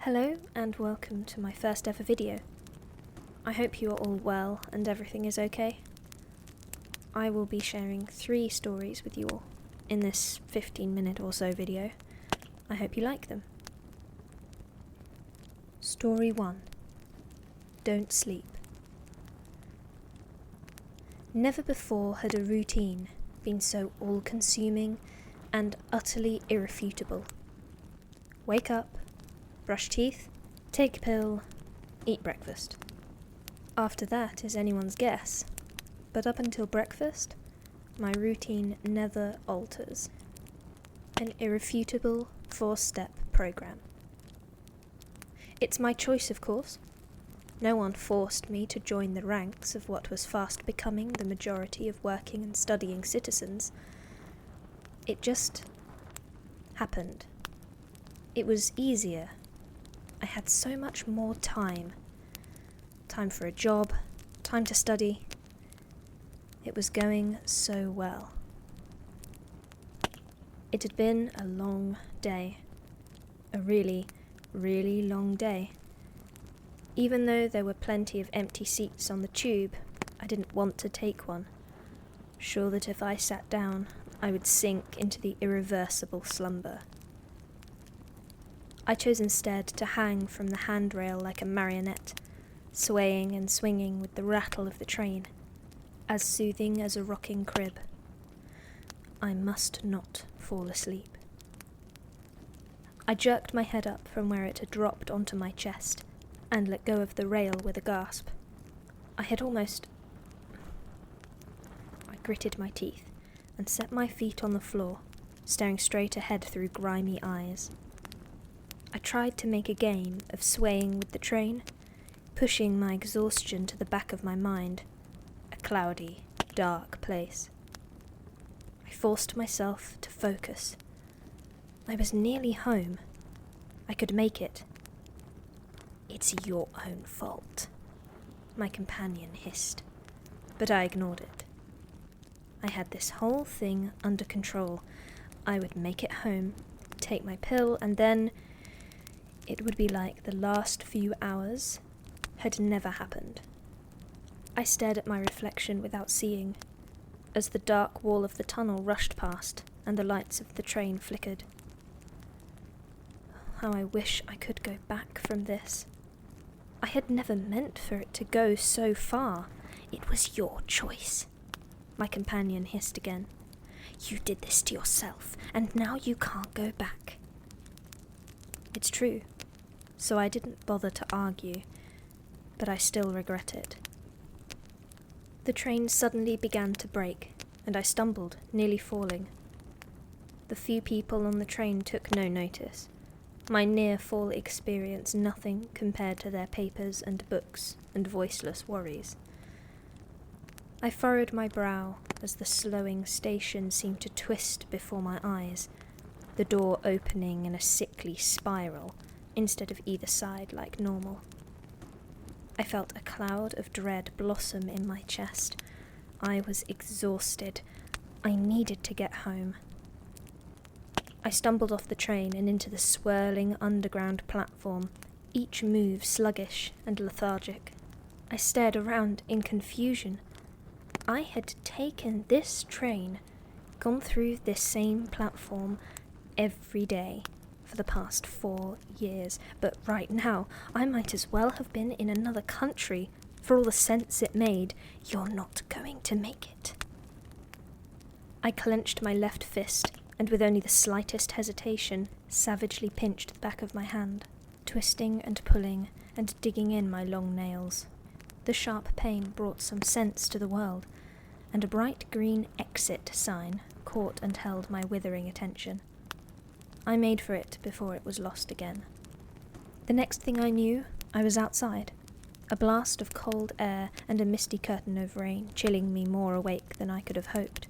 Hello and welcome to my first ever video. I hope you are all well and everything is okay. I will be sharing 3 stories with you all in this 15-minute or so video. I hope you like them. Story 1. Don't sleep. Never before had a routine been so all-consuming and utterly irrefutable. Wake up, brush teeth, take a pill, eat breakfast. After that is anyone's guess, but up until breakfast, my routine never alters. An irrefutable 4-step program. It's my choice, of course. No one forced me to join the ranks of what was fast becoming the majority of working and studying citizens. It just happened. It was easier. I had so much more time. Time for a job, time to study. It was going so well. It had been a long day. A really, really long day. Even though there were plenty of empty seats on the tube, I didn't want to take one. Sure that if I sat down, I would sink into the irreversible slumber. I chose instead to hang from the handrail like a marionette, swaying and swinging with the rattle of the train, as soothing as a rocking crib. I must not fall asleep. I jerked my head up from where it had dropped onto my chest, and let go of the rail with a gasp. I gritted my teeth, and set my feet on the floor, staring straight ahead through grimy eyes. I tried to make a game of swaying with the train, pushing my exhaustion to the back of my mind, a cloudy, dark place. I forced myself to focus. I was nearly home. I could make it. "It's your own fault," my companion hissed, but I ignored it. I had this whole thing under control. I would make it home, take my pill, and then it would be like the last few hours had never happened. I stared at my reflection without seeing, as the dark wall of the tunnel rushed past and the lights of the train flickered. How I wish I could go back from this. I had never meant for it to go so far. "It was your choice," my companion hissed again. "You did this to yourself, and now you can't go back." It's true, so I didn't bother to argue, but I still regret it. The train suddenly began to brake, and I stumbled, nearly falling. The few people on the train took no notice. My near-fall experience nothing compared to their papers and books and voiceless worries. I furrowed my brow as the slowing station seemed to twist before my eyes, the door opening in a sickly spiral instead of either side like normal. I felt a cloud of dread blossom in my chest. I was exhausted. I needed to get home. I stumbled off the train and into the swirling underground platform, each move sluggish and lethargic. I stared around in confusion. I had taken this train, gone through this same platform every day for the past 4 years, but right now I might as well have been in another country for all the sense it made. "You're not going to make it." I clenched my left fist and with only the slightest hesitation savagely pinched the back of my hand, twisting and pulling and digging in my long nails. The sharp pain brought some sense to the world, and a bright green exit sign caught and held my withering attention. I made for it before it was lost again. The next thing I knew, I was outside, a blast of cold air and a misty curtain of rain chilling me more awake than I could have hoped,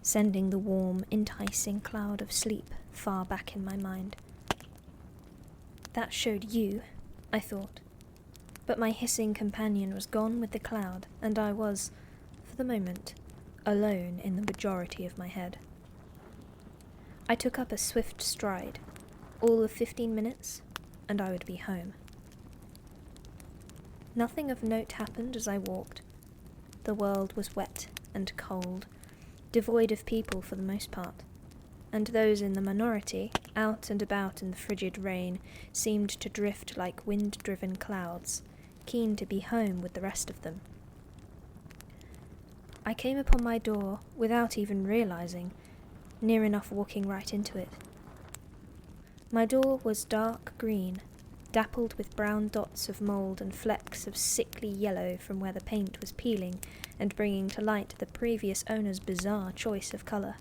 sending the warm, enticing cloud of sleep far back in my mind. That showed you, I thought, but my hissing companion was gone with the cloud, and I was, for the moment, alone in the majority of my head. I took up a swift stride, all of 15 minutes, and I would be home. Nothing of note happened as I walked. The world was wet and cold, devoid of people for the most part, and those in the minority, out and about in the frigid rain, seemed to drift like wind-driven clouds, keen to be home with the rest of them. I came upon my door without even realizing, near enough walking right into it. My door was dark green, dappled with brown dots of mould and flecks of sickly yellow from where the paint was peeling and bringing to light the previous owner's bizarre choice of colour.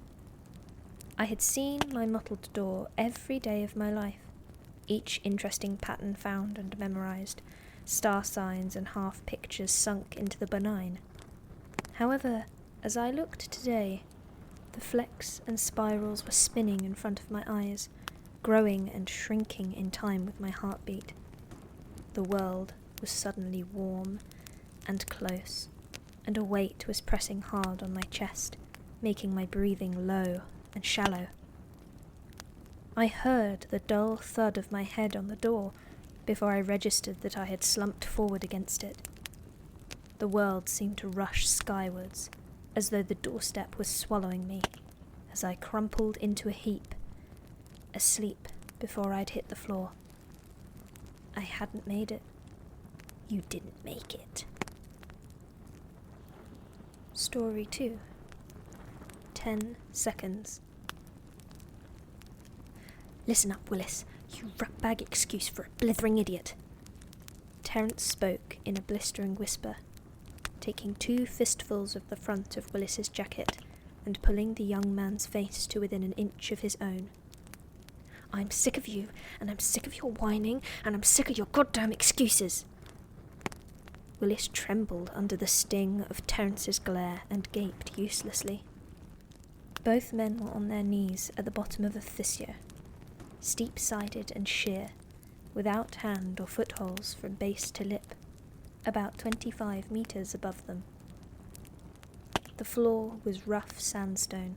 I had seen my mottled door every day of my life, each interesting pattern found and memorised, star signs and half pictures sunk into the benign. However, as I looked today, the flecks and spirals were spinning in front of my eyes, growing and shrinking in time with my heartbeat. The world was suddenly warm and close, and a weight was pressing hard on my chest, making my breathing low and shallow. I heard the dull thud of my head on the door before I registered that I had slumped forward against it. The world seemed to rush skywards, as though the doorstep was swallowing me, as I crumpled into a heap, asleep before I'd hit the floor. I hadn't made it. You didn't make it. Story 2. 10 seconds. Listen up, Willis, you ratbag excuse for a blithering idiot. Terence spoke in a blistering whisper, taking 2 fistfuls of the front of Willis's jacket and pulling the young man's face to within an inch of his own. I'm sick of you, and I'm sick of your whining, and I'm sick of your goddamn excuses. Willis trembled under the sting of Terence's glare and gaped uselessly. Both men were on their knees at the bottom of a fissure, steep-sided and sheer, without hand or footholds from base to lip, about 25 metres above them. The floor was rough sandstone,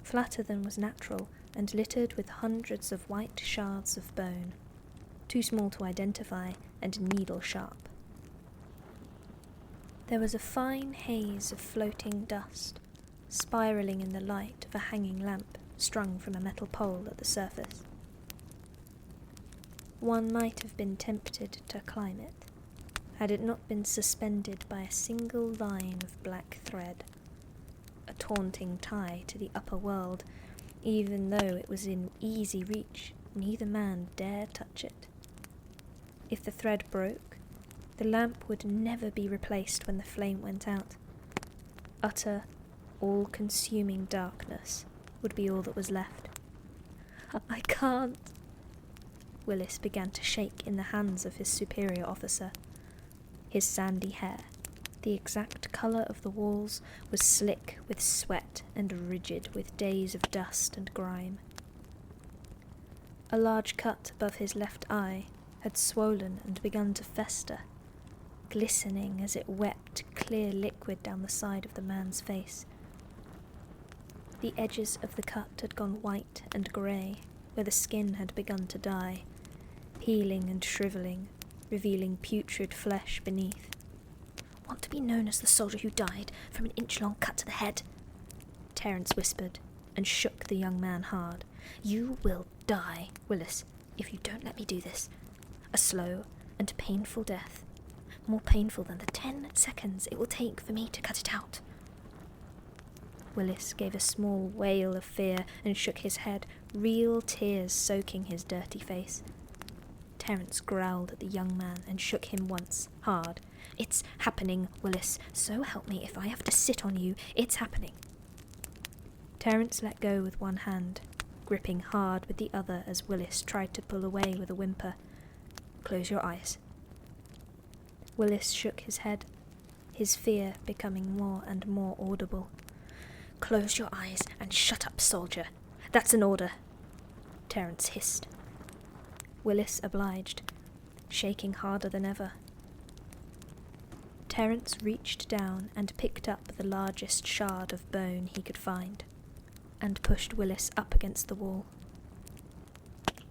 flatter than was natural, and littered with hundreds of white shards of bone, too small to identify and needle-sharp. There was a fine haze of floating dust, spiralling in the light of a hanging lamp strung from a metal pole at the surface. One might have been tempted to climb it, had it not been suspended by a single line of black thread, a taunting tie to the upper world. Even though it was in easy reach, neither man dare touch it. If the thread broke, the lamp would never be replaced when the flame went out. Utter, all-consuming darkness would be all that was left. I can't. Willis began to shake in the hands of his superior officer. His sandy hair, the exact colour of the walls, was slick with sweat and rigid with days of dust and grime. A large cut above his left eye had swollen and begun to fester, glistening as it wept clear liquid down the side of the man's face. The edges of the cut had gone white and grey, where the skin had begun to die, peeling and shrivelling, revealing putrid flesh beneath. Want to be known as the soldier who died from an inch-long cut to the head? Terence whispered, and shook the young man hard. You will die, Willis, if you don't let me do this. A slow and painful death, more painful than the 10 seconds it will take for me to cut it out. Willis gave a small wail of fear and shook his head, real tears soaking his dirty face. Terence growled at the young man and shook him once, hard. It's happening, Willis. So help me, if I have to sit on you, it's happening. Terence let go with one hand, gripping hard with the other as Willis tried to pull away with a whimper. Close your eyes. Willis shook his head, his fear becoming more and more audible. Close your eyes and shut up, soldier. That's an order, Terence hissed. Willis obliged, shaking harder than ever. Terence reached down and picked up the largest shard of bone he could find, and pushed Willis up against the wall.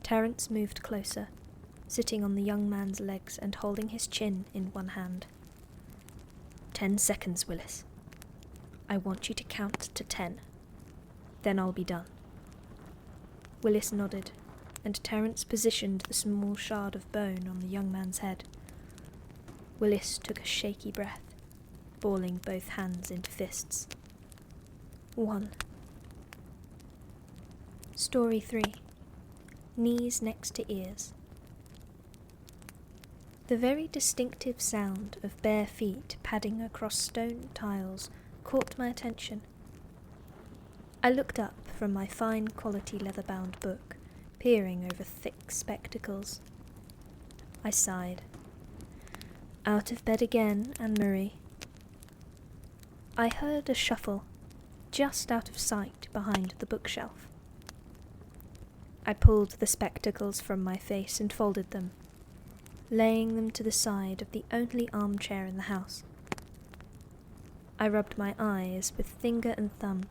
Terence moved closer, sitting on the young man's legs and holding his chin in one hand. 10 seconds, Willis. I want you to count to 10. Then I'll be done. Willis nodded, and Terence positioned the small shard of bone on the young man's head. Willis took a shaky breath, balling both hands into fists. 1. Story 3. Knees next to ears. The very distinctive sound of bare feet padding across stone tiles caught my attention. I looked up from my fine quality leather-bound book, peering over thick spectacles. I sighed. Out of bed again, Anne-Marie. I heard a shuffle, just out of sight behind the bookshelf. I pulled the spectacles from my face and folded them, laying them to the side of the only armchair in the house. I rubbed my eyes with finger and thumb,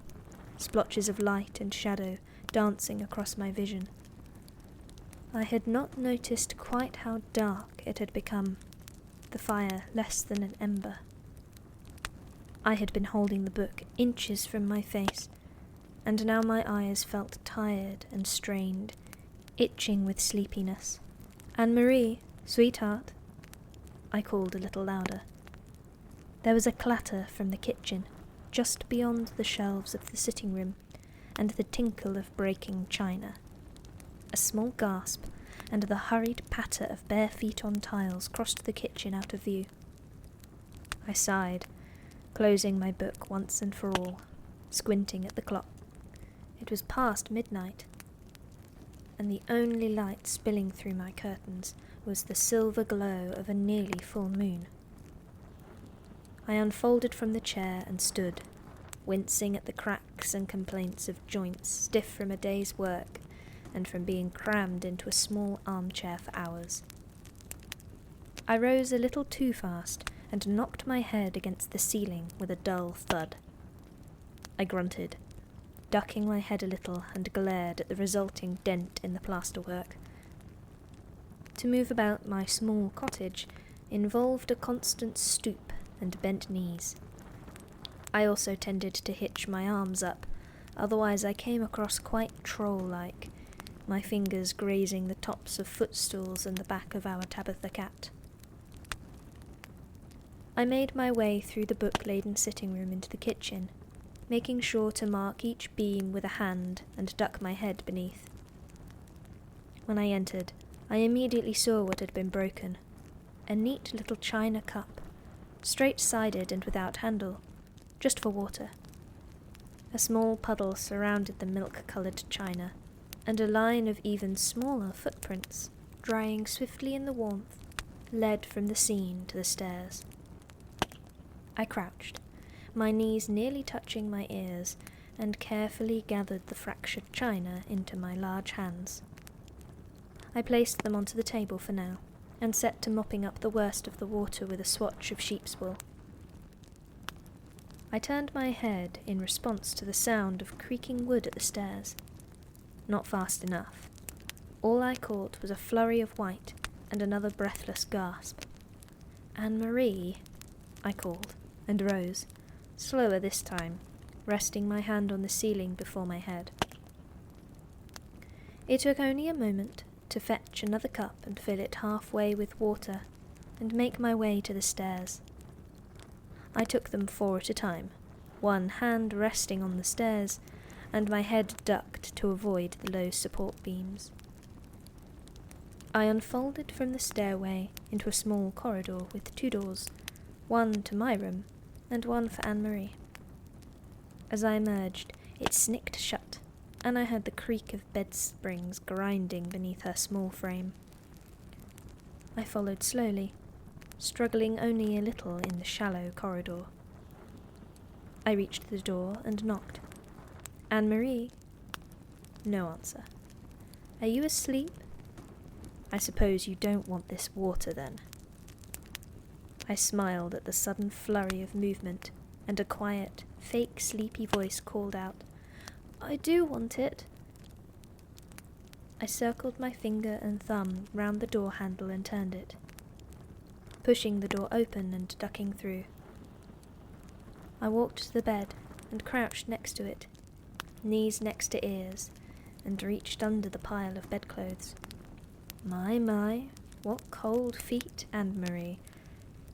splotches of light and shadow dancing across my vision. I had not noticed quite how dark it had become, the fire less than an ember. I had been holding the book inches from my face, and now my eyes felt tired and strained, itching with sleepiness. Anne-Marie, sweetheart, I called a little louder. There was a clatter from the kitchen, just beyond the shelves of the sitting room, and the tinkle of breaking china. A small gasp, and the hurried patter of bare feet on tiles crossed the kitchen out of view. I sighed, closing my book once and for all, squinting at the clock. It was past midnight, and the only light spilling through my curtains was the silver glow of a nearly full moon. I unfolded from the chair and stood, wincing at the cracks and complaints of joints stiff from a day's work and from being crammed into a small armchair for hours. I rose a little too fast and knocked my head against the ceiling with a dull thud. I grunted, ducking my head a little, and glared at the resulting dent in the plasterwork. To move about my small cottage involved a constant stoop and bent knees. I also tended to hitch my arms up, otherwise I came across quite troll-like, my fingers grazing the tops of footstools and the back of our Tabitha cat. I made my way through the book-laden sitting room into the kitchen, making sure to mark each beam with a hand and duck my head beneath. When I entered, I immediately saw what had been broken. A neat little china cup, straight-sided and without handle, just for water. A small puddle surrounded the milk-coloured china, and a line of even smaller footprints, drying swiftly in the warmth, led from the scene to the stairs. I crouched, my knees nearly touching my ears, and carefully gathered the fractured china into my large hands. I placed them onto the table for now, and set to mopping up the worst of the water with a swatch of sheep's wool. I turned my head in response to the sound of creaking wood at the stairs. Not fast enough. All I caught was a flurry of white and another breathless gasp. Anne-Marie, I called, and rose, slower this time, resting my hand on the ceiling before my head. It took only a moment to fetch another cup and fill it halfway with water, and make my way to the stairs. I took them 4 at a time, one hand resting on the stairs, and my head ducked to avoid the low support beams. I unfolded from the stairway into a small corridor with 2 doors, one to my room, and one for Anne-Marie. As I emerged, it snicked shut, and I heard the creak of bed springs grinding beneath her small frame. I followed slowly, struggling only a little in the shallow corridor. I reached the door and knocked. Anne-Marie? No answer. Are you asleep? I suppose you don't want this water then. I smiled at the sudden flurry of movement, and a quiet, fake sleepy voice called out, I do want it. I circled my finger and thumb round the door handle and turned it, pushing the door open and ducking through. I walked to the bed and crouched next to it, knees next to ears, and reached under the pile of bedclothes. My, what cold feet, Anne-Marie,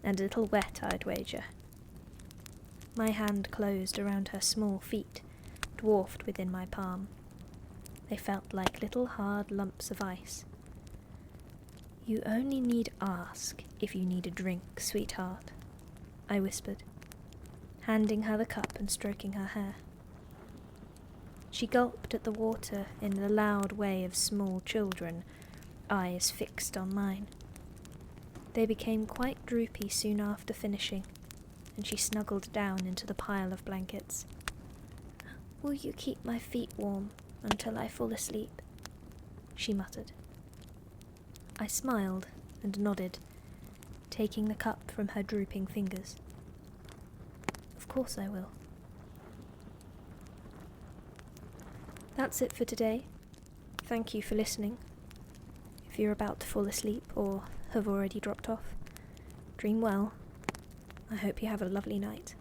and a little wet, I'd wager. My hand closed around her small feet, dwarfed within my palm. They felt like little hard lumps of ice. "You only need ask if you need a drink, sweetheart," I whispered, handing her the cup and stroking her hair. She gulped at the water in the loud way of small children, eyes fixed on mine. They became quite droopy soon after finishing, and she snuggled down into the pile of blankets. "Will you keep my feet warm until I fall asleep?" she muttered. I smiled and nodded, taking the cup from her drooping fingers. "Of course I will." That's it for today. Thank you for listening. If you're about to fall asleep or have already dropped off, dream well. I hope you have a lovely night.